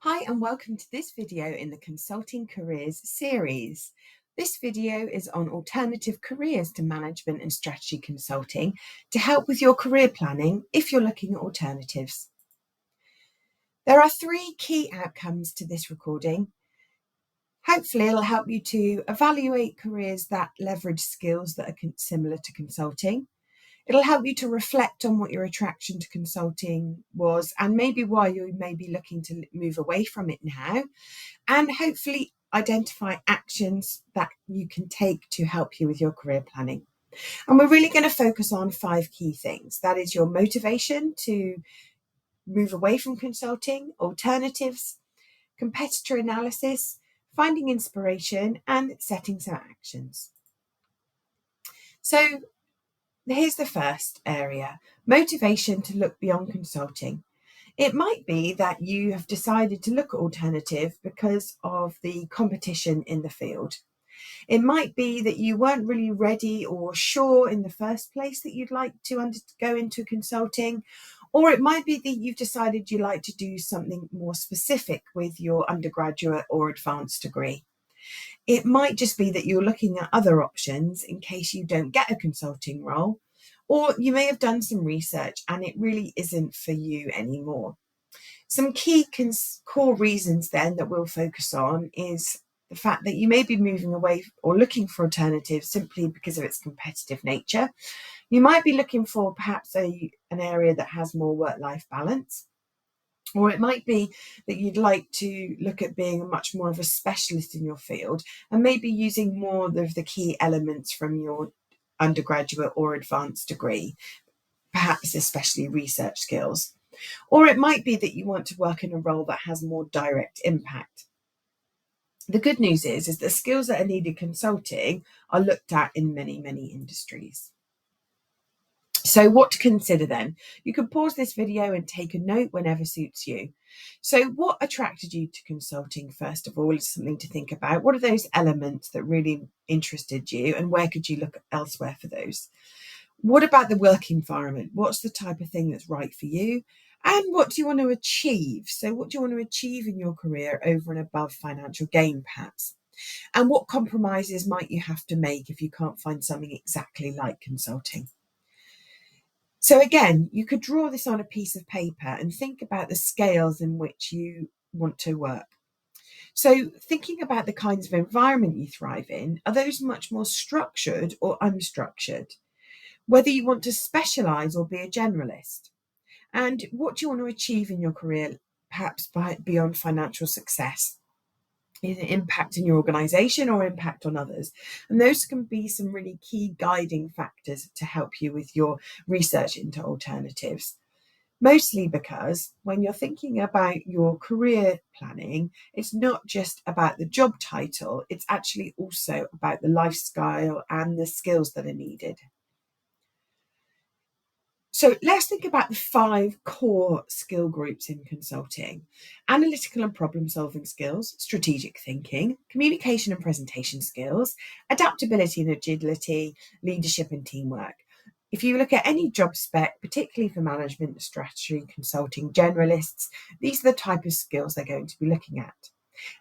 Hi and welcome to this video in the Consulting Careers series. This video is on alternative careers to management and strategy consulting to help with your career planning if you're looking at alternatives. There are three key outcomes to this recording. Hopefully it'll help you to evaluate careers that leverage skills that are similar to consulting. It'll help you to reflect on what your attraction to consulting was and maybe why you may be looking to move away from it now, and hopefully identify actions that you can take to help you with your career planning. And we're really going to focus on 5 key things. That is your motivation to move away from consulting, alternatives, competitor analysis, finding inspiration, and setting some actions. So here's the first area: motivation to look beyond consulting. It might be that you have decided to look at alternative because of the competition in the field. It might be that you weren't really ready or sure in the first place that you'd like to go into consulting, or it might be that you've decided you like to do something more specific with your undergraduate or advanced degree. It might just be that you're looking at other options in case you don't get a consulting role, or you may have done some research and it really isn't for you anymore. Some key core reasons then that we'll focus on is the fact that you may be moving away or looking for alternatives simply because of its competitive nature. You might be looking for perhaps an area that has more work-life balance. Or it might be that you'd like to look at being much more of a specialist in your field and maybe using more of the key elements from your undergraduate or advanced degree, perhaps especially research skills. Or it might be that you want to work in a role that has more direct impact. The good news is the skills that are needed consulting are looked at in many, many industries. So what to consider then? You can pause this video and take a note whenever suits you. So what attracted you to consulting, first of all, is something to think about. What are those elements that really interested you, and where could you look elsewhere for those? What about the work environment? What's the type of thing that's right for you? And what do you want to achieve? So what do you want to achieve in your career over and above financial gain, perhaps? And what compromises might you have to make if you can't find something exactly like consulting? So again, you could draw this on a piece of paper and think about the scales in which you want to work. So thinking about the kinds of environment you thrive in, are those much more structured or unstructured? Whether you want to specialise or be a generalist. And what do you want to achieve in your career, perhaps beyond financial success? Is it impact in your organisation or impact on others? And those can be some really key guiding factors to help you with your research into alternatives. Mostly because when you're thinking about your career planning, it's not just about the job title, it's actually also about the lifestyle and the skills that are needed. So let's think about the 5 core skill groups in consulting: analytical and problem solving skills, strategic thinking, communication and presentation skills, adaptability and agility, leadership and teamwork. If you look at any job spec, particularly for management, strategy, consulting generalists, these are the type of skills they're going to be looking at.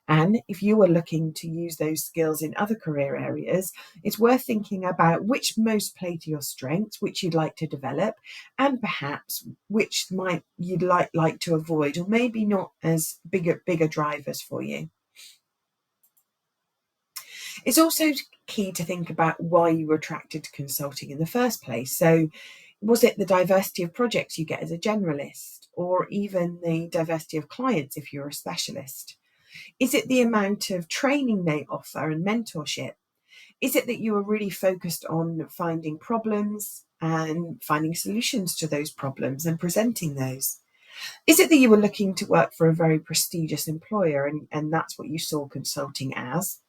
And if you are looking to use those skills in other career areas, it's worth thinking about which most play to your strengths, which you'd like to develop, and perhaps which you'd like to avoid, or maybe not as bigger drivers for you. It's also key to think about why you were attracted to consulting in the first place. So was it the diversity of projects you get as a generalist, or even the diversity of clients if you're a specialist? Is it the amount of training they offer and mentorship? Is it that you are really focused on finding problems and finding solutions to those problems and presenting those? Is it that you were looking to work for a very prestigious employer and that's what you saw consulting as?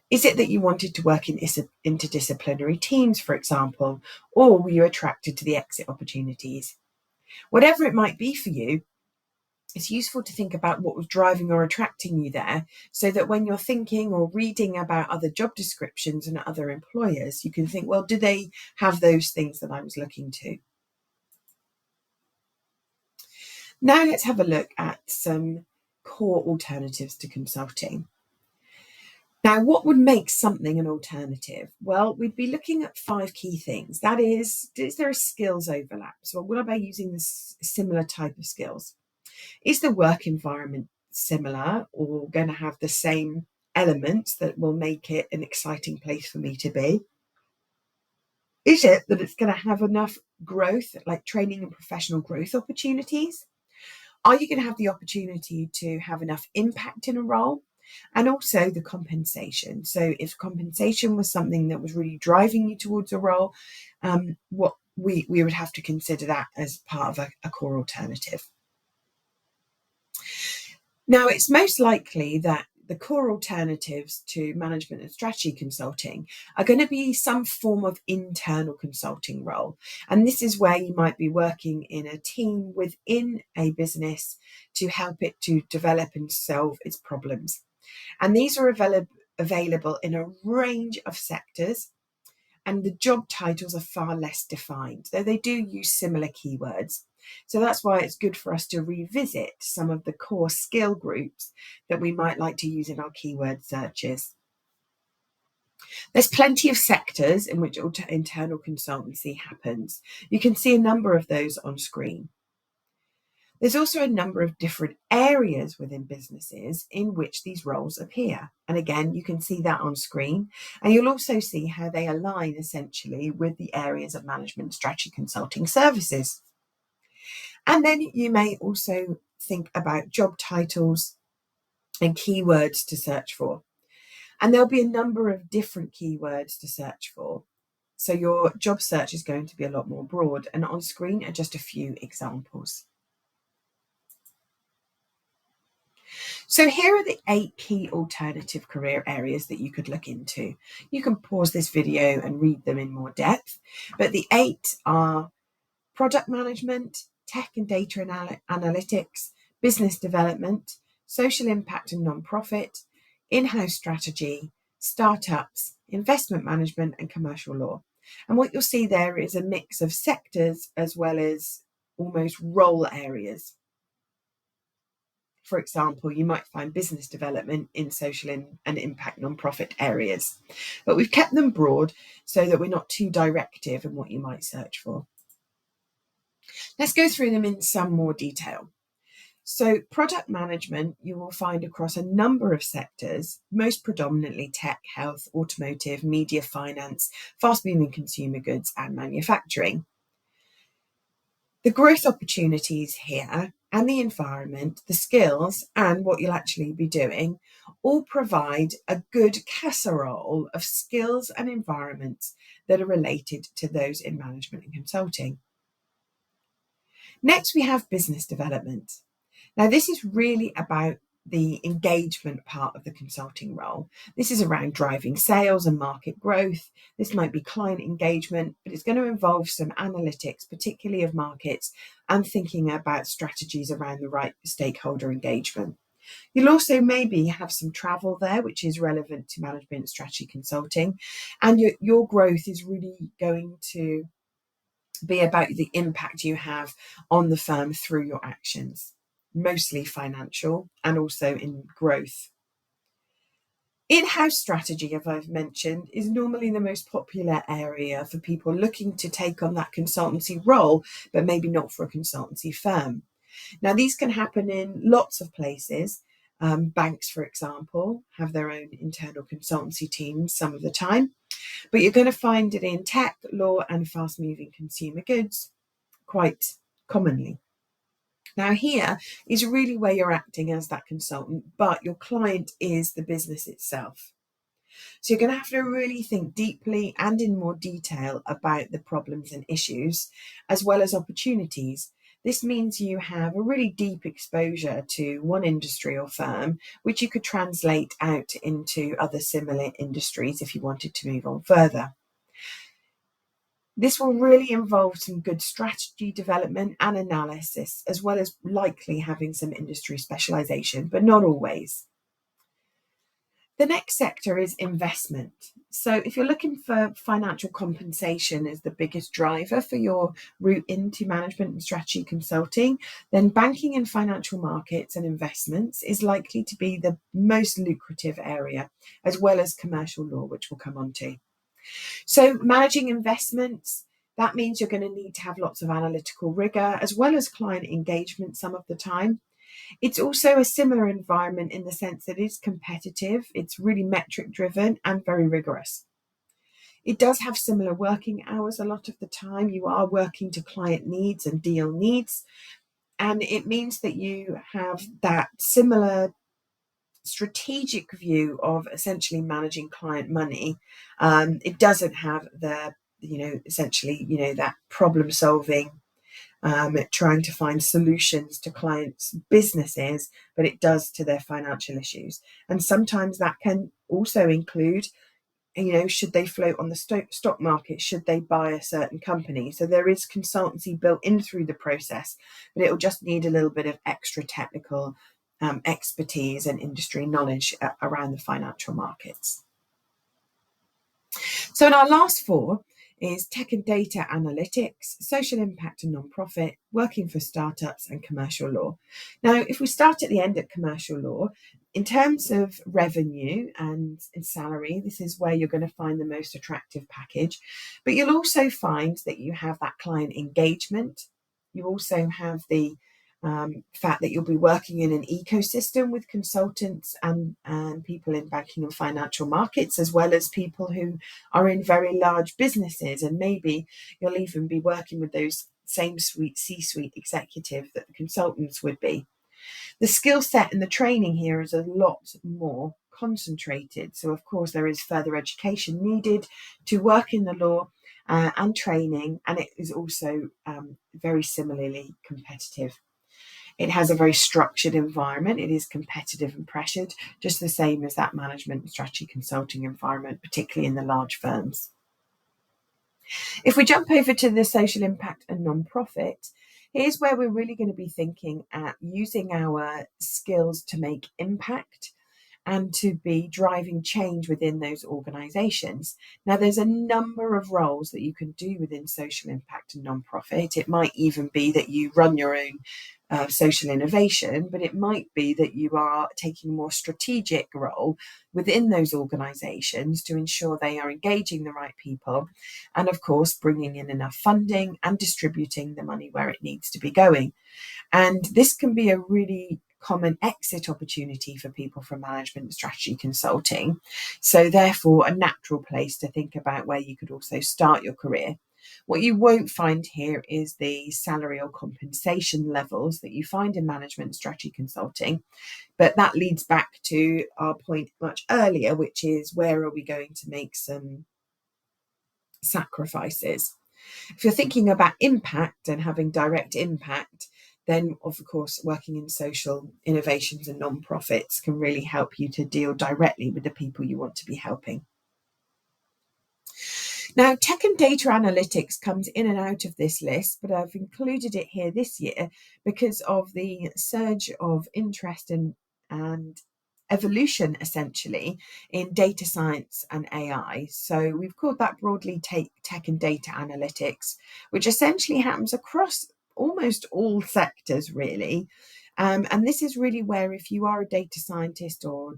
Is it that you wanted to work in interdisciplinary teams, for example, or were you attracted to the exit opportunities? Whatever it might be for you, it's useful to think about what was driving or attracting you there, so that when you're thinking or reading about other job descriptions and other employers, you can think, well, do they have those things that I was looking to? Now let's have a look at some core alternatives to consulting. Now, what would make something an alternative? Well, we'd be looking at 5 key things. That is there a skills overlap? So what about using this similar type of skills? Is the work environment similar or going to have the same elements that will make it an exciting place for me to be? Is it that it's going to have enough growth, like training and professional growth opportunities? Are you going to have the opportunity to have enough impact in a role? And also the compensation. So if compensation was something that was really driving you towards a role, what we would have to consider that as part of a core alternative. Now, it's most likely that the core alternatives to management and strategy consulting are going to be some form of internal consulting role. And this is where you might be working in a team within a business to help it to develop and solve its problems. And these are available in a range of sectors, and the job titles are far less defined, though they do use similar keywords. So that's why it's good for us to revisit some of the core skill groups that we might like to use in our keyword searches. There's plenty of sectors in which internal consultancy happens. You can see a number of those on screen. There's also a number of different areas within businesses in which these roles appear. And again, you can see that on screen. And you'll also see how they align essentially with the areas of management strategy consulting services. And then you may also think about job titles and keywords to search for. And there'll be a number of different keywords to search for. So your job search is going to be a lot more broad. And on screen are just a few examples. So here are the 8 key alternative career areas that you could look into. You can pause this video and read them in more depth, but the 8 are product management, tech and data analytics, business development, social impact and non-profit, in-house strategy, startups, investment management, and commercial law. And what you'll see there is a mix of sectors as well as almost role areas. For example, you might find business development in social and impact non-profit areas, but we've kept them broad so that we're not too directive in what you might search for. Let's go through them in some more detail. So product management, you will find across a number of sectors, most predominantly tech, health, automotive, media, finance, fast-moving consumer goods, and manufacturing. The growth opportunities here and the environment, the skills, and what you'll actually be doing all provide a good casserole of skills and environments that are related to those in management and consulting. Next, we have business development. Now, this is really about the engagement part of the consulting role. This is around driving sales and market growth. This might be client engagement, but it's going to involve some analytics, particularly of markets, and thinking about strategies around the right stakeholder engagement. You'll also maybe have some travel there, which is relevant to management strategy consulting, and your growth is really going to be about the impact you have on the firm through your actions, mostly financial and also in growth. In-house strategy, as I've mentioned, is normally the most popular area for people looking to take on that consultancy role, but maybe not for a consultancy firm. Now, these can happen in lots of places. Banks, for example, have their own internal consultancy teams some of the time, but you're going to find it in tech, law, and fast-moving consumer goods quite commonly. Now, here is really where you're acting as that consultant, but your client is the business itself. So you're going to have to really think deeply and in more detail about the problems and issues, as well as opportunities. This means you have a really deep exposure to one industry or firm, which you could translate out into other similar industries if you wanted to move on further. This will really involve some good strategy development and analysis, as well as likely having some industry specialization, but not always. The next sector is investment. So if you're looking for financial compensation as the biggest driver for your route into management and strategy consulting, then banking and financial markets and investments is likely to be the most lucrative area, as well as commercial law, which we'll come on to. So managing investments, that means you're going to need to have lots of analytical rigor as well as client engagement some of the time. It's also a similar environment in the sense that it's competitive, it's really metric driven and very rigorous. It does have similar working hours a lot of the time. You are working to client needs and deal needs. And it means that you have that similar strategic view of essentially managing client money. It doesn't have the, essentially, that problem solving, trying to find solutions to clients' businesses, but it does to their financial issues. And sometimes that can also include, should they float on the stock market? Should they buy a certain company? So there is consultancy built in through the process, but it will just need a little bit of extra technical expertise and industry knowledge around the financial markets. So in our last four is tech and data analytics, social impact and non-profit, working for startups, and commercial law. Now, if we start at the end at commercial law, in terms of revenue and salary, this is where you're going to find the most attractive package. But you'll also find that you have that client engagement. You also have the fact that you'll be working in an ecosystem with consultants and people in banking and financial markets, as well as people who are in very large businesses. And maybe you'll even be working with those same C-suite executives that the consultants would be. The skill set and the training here is a lot more concentrated. So, of course, there is further education needed to work in the law and training, and it is also very similarly competitive. It has a very structured environment. It is competitive and pressured, just the same as that management and strategy consulting environment, particularly in the large firms. If we jump over to the social impact and non-profit, here's where we're really going to be thinking at using our skills to make impact and to be driving change within those organisations. Now, there's a number of roles that you can do within social impact and non-profit. It might even be that you run your own social innovation, but it might be that you are taking a more strategic role within those organisations to ensure they are engaging the right people and, of course, bringing in enough funding and distributing the money where it needs to be going. And this can be a really common exit opportunity for people from management and strategy consulting. So therefore, a natural place to think about where you could also start your career. What you won't find here is the salary or compensation levels that you find in management and strategy consulting. But that leads back to our point much earlier, which is where are we going to make some sacrifices? If you're thinking about impact and having direct impact, then of course working in social innovations and non-profits can really help you to deal directly with the people you want to be helping. Now, tech and data analytics comes in and out of this list, but I've included it here this year because of the surge of interest and evolution, essentially, in data science and AI. So we've called that broadly tech and data analytics, which essentially happens across almost all sectors, really. And this is really where, if you are a data scientist or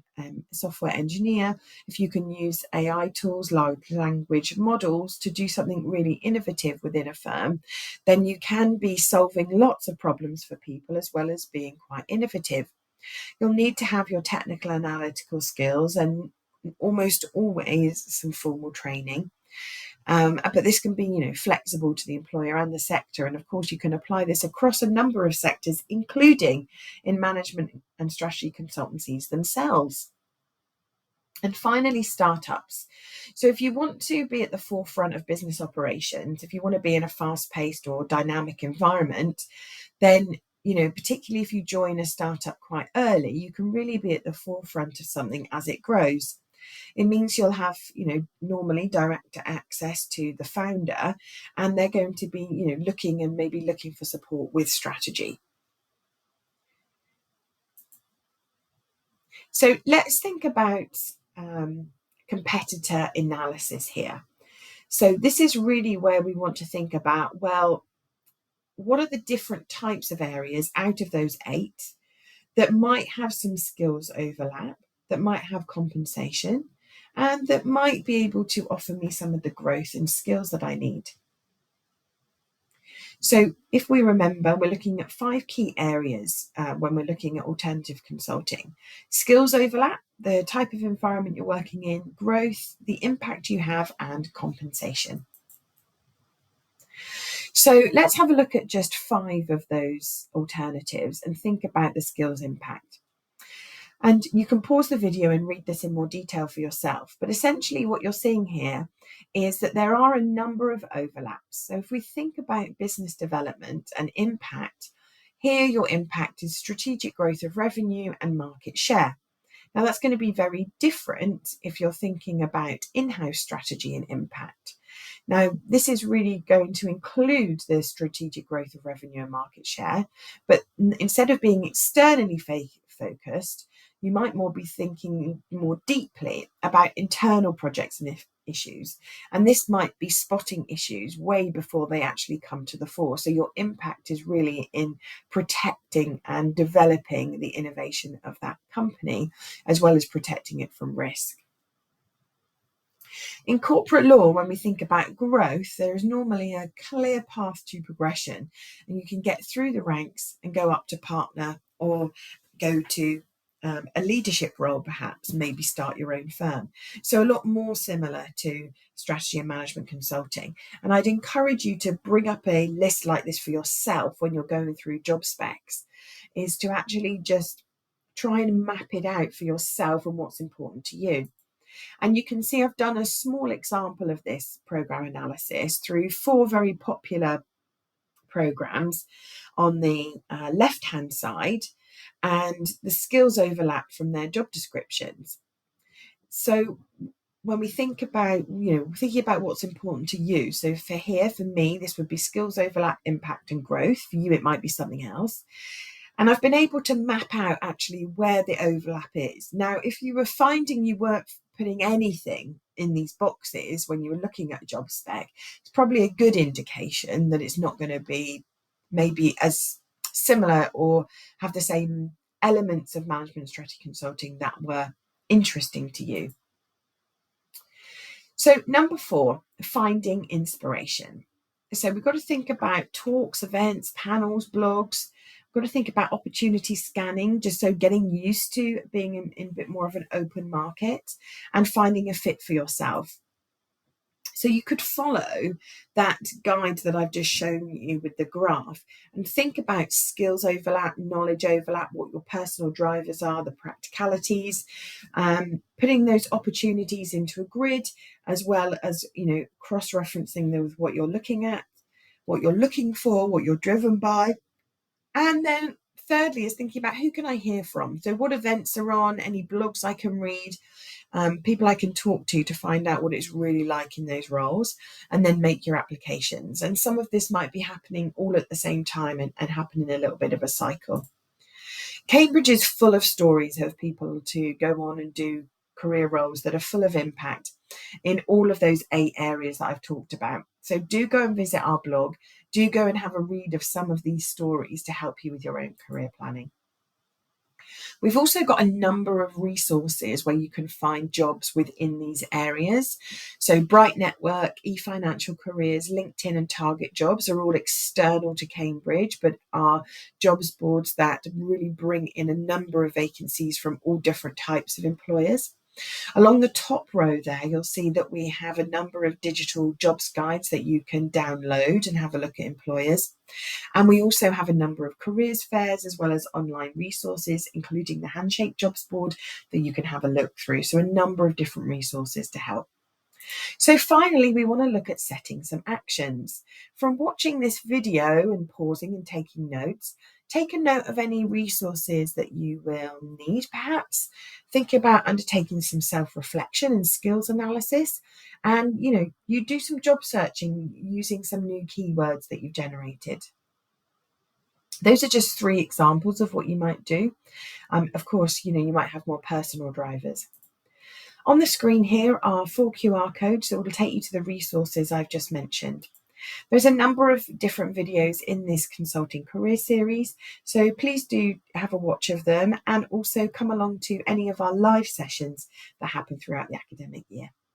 software engineer, if you can use AI tools, large language models, to do something really innovative within a firm, then you can be solving lots of problems for people as well as being quite innovative. You'll need to have your technical analytical skills and almost always some formal training. But this can be, flexible to the employer and the sector. And of course, you can apply this across a number of sectors, including in management and strategy consultancies themselves. And finally, startups. So if you want to be at the forefront of business operations, if you want to be in a fast-paced or dynamic environment, then particularly if you join a startup quite early, you can really be at the forefront of something as it grows. It means you'll have, normally direct access to the founder, and they're going to be, looking for support with strategy. So let's think about competitor analysis here. So this is really where we want to think about, well, what are the different types of areas out of those 8 that might have some skills overlap, that might have compensation, and that might be able to offer me some of the growth and skills that I need. So if we remember, we're looking at 5 key areas when we're looking at alternative consulting. Skills overlap, the type of environment you're working in, growth, the impact you have, and compensation. So let's have a look at just 5 of those alternatives and think about the skills impact. And you can pause the video and read this in more detail for yourself. But essentially what you're seeing here is that there are a number of overlaps. So if we think about business development and impact, here your impact is strategic growth of revenue and market share. Now that's going to be very different if you're thinking about in-house strategy and impact. Now, this is really going to include the strategic growth of revenue and market share, but instead of being externally focused, you might more be thinking more deeply about internal projects and issues. And this might be spotting issues way before they actually come to the fore. So your impact is really in protecting and developing the innovation of that company, as well as protecting it from risk. In corporate law, when we think about growth, there is normally a clear path to progression, and you can get through the ranks and go up to partner or go to a leadership role, perhaps, maybe start your own firm. So a lot more similar to strategy and management consulting. And I'd encourage you to bring up a list like this for yourself when you're going through job specs, is to actually just try and map it out for yourself and what's important to you. And you can see I've done a small example of this program analysis through 4 very popular programs on the left-hand side, and the skills overlap from their job descriptions. So when we think about, thinking about what's important to you, so for me, this would be skills overlap, impact and growth. For you, it might be something else. And I've been able to map out actually where the overlap is. Now, if you were finding you weren't putting anything in these boxes when you were looking at a job spec, it's probably a good indication that it's not going to be maybe as similar or have the same elements of management strategy consulting that were interesting to you. So number 4, finding inspiration. So we've got to think about talks, events, panels, blogs. We've got to think about opportunity scanning, just so getting used to being in a bit more of an open market and finding a fit for yourself. So you could follow that guide that I've just shown you with the graph and think about skills overlap, knowledge overlap, what your personal drivers are, the practicalities, putting those opportunities into a grid, as well as, cross-referencing them with what you're looking at, what you're looking for, what you're driven by. And then thirdly is thinking about who can I hear from? So what events are on, any blogs I can read, people I can talk to find out what it's really like in those roles, and then make your applications. And some of this might be happening all at the same time and happen in a little bit of a cycle. Cambridge is full of stories of people to go on and do career roles that are full of impact in all of those 8 areas that I've talked about. So do go and visit our blog. Do go and have a read of some of these stories to help you with your own career planning. We've also got a number of resources where you can find jobs within these areas. So Bright Network, eFinancial Careers, LinkedIn and Target Jobs are all external to Cambridge, but are jobs boards that really bring in a number of vacancies from all different types of employers. Along the top row there, you'll see that we have a number of digital jobs guides that you can download and have a look at employers. And we also have a number of careers fairs as well as online resources, including the Handshake Jobs board that you can have a look through. So a number of different resources to help. So finally, we want to look at setting some actions. From watching this video and pausing and taking notes, take a note of any resources that you will need, perhaps. Think about undertaking some self-reflection and skills analysis. And, you do some job searching using some new keywords that you've generated. Those are just 3 examples of what you might do. Of course, you might have more personal drivers. On the screen here are 4 QR codes that will take you to the resources I've just mentioned. There's a number of different videos in this consulting career series, so please do have a watch of them and also come along to any of our live sessions that happen throughout the academic year.